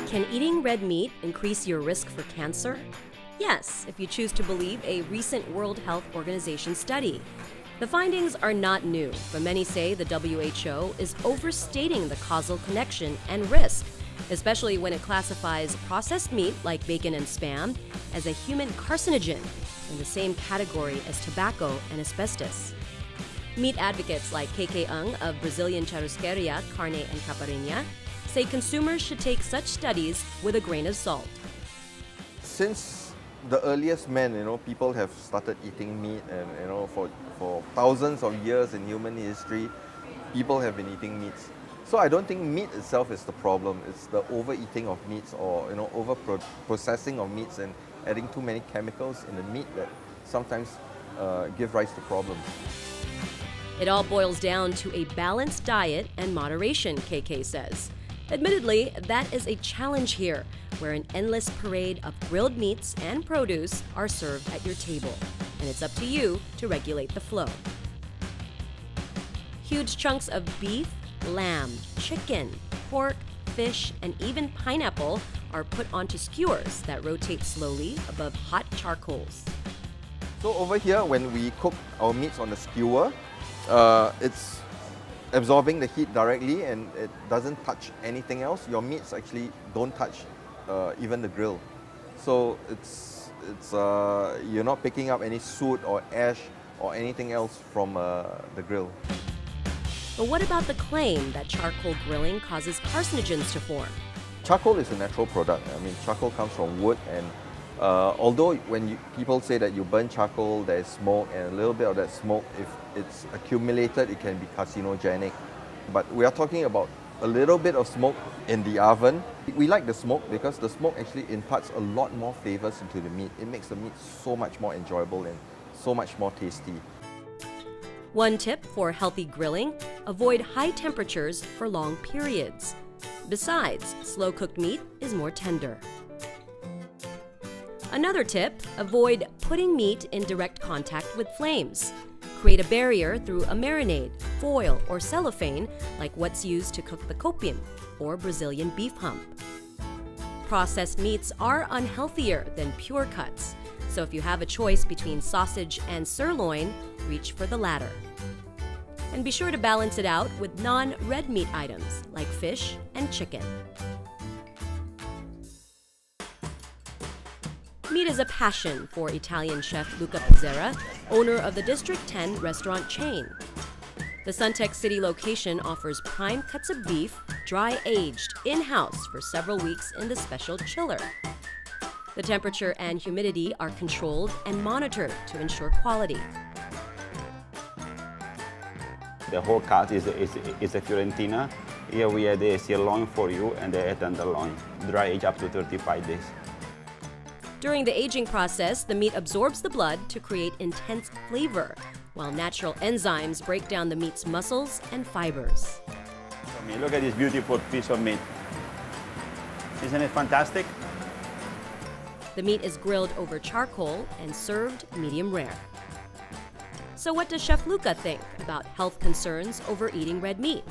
Can eating red meat increase your risk for cancer? Yes, if you choose to believe a recent World Health Organization study. The findings are not new, but many say the WHO is overstating the causal connection and risk, especially when it classifies processed meat like bacon and Spam as a human carcinogen in the same category as tobacco and asbestos. Meat advocates like KK Ng of Brazilian Churrascaria Carne and Caparinha say consumers should take such studies with a grain of salt. Since the earliest men, people have started eating meat, and for thousands of years in human history, people have been eating meats. So I don't think meat itself is the problem. It's the overeating of meats or over processing of meats and adding too many chemicals in the meat that sometimes give rise to problems. It all boils down to a balanced diet and moderation, KK says. Admittedly, that is a challenge here, where an endless parade of grilled meats and produce are served at your table, and it's up to you to regulate the flow. Huge chunks of beef, lamb, chicken, pork, fish, and even pineapple are put onto skewers that rotate slowly above hot charcoals. So over here, when we cook our meats on the skewer, it's absorbing the heat directly and it doesn't touch anything else. Your meats actually don't touch even the grill. So it's you're not picking up any soot or ash or anything else from the grill. But what about the claim that charcoal grilling causes carcinogens to form? Charcoal is a natural product. Charcoal comes from wood, and although when people say that you burn charcoal, there is smoke, and a little bit of that smoke, if it's accumulated, it can be carcinogenic. But we are talking about a little bit of smoke in the oven. We like the smoke because the smoke actually imparts a lot more flavors into the meat. It makes the meat so much more enjoyable and so much more tasty. One tip for healthy grilling: avoid high temperatures for long periods. Besides, slow-cooked meat is more tender. Another tip: avoid putting meat in direct contact with flames. Create a barrier through a marinade, foil, or cellophane like what's used to cook the copim, or Brazilian beef hump. Processed meats are unhealthier than pure cuts, so if you have a choice between sausage and sirloin, reach for the latter. And be sure to balance it out with non-red meat items like fish and chicken. Meat is a passion for Italian chef Luca Pizzera, owner of the District 10 restaurant chain. The Suntec City location offers prime cuts of beef, dry-aged, in-house for several weeks in the special chiller. The temperature and humidity are controlled and monitored to ensure quality. The whole cut is a Fiorentina. Here we have the sirloin for you and the tenderloin, dry aged up to 35 days. During the aging process, the meat absorbs the blood to create intense flavor, while natural enzymes break down the meat's muscles and fibers. Look at this beautiful piece of meat. Isn't it fantastic? The meat is grilled over charcoal and served medium rare. So what does Chef Luca think about health concerns over eating red meat?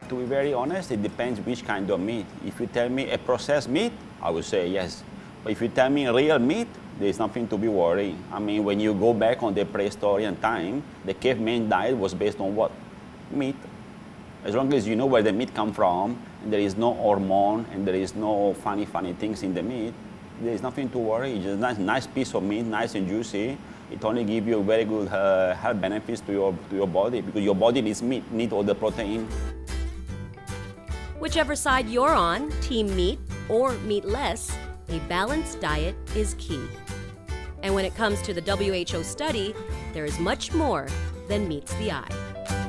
To be very honest, it depends which kind of meat. If you tell me a processed meat, I would say yes. But if you tell me real meat, there's nothing to be worried. When you go back on the prehistoric time, the caveman diet was based on what? Meat. As long as you know where the meat comes from, and there is no hormone, and there is no funny things in the meat, there is nothing to worry. It's just a nice piece of meat, nice and juicy. It only gives you very good health benefits to your body, because your body needs meat, needs all the protein. Whichever side you're on, team meat or meatless, a balanced diet is key. And when it comes to the WHO study, there is much more than meets the eye.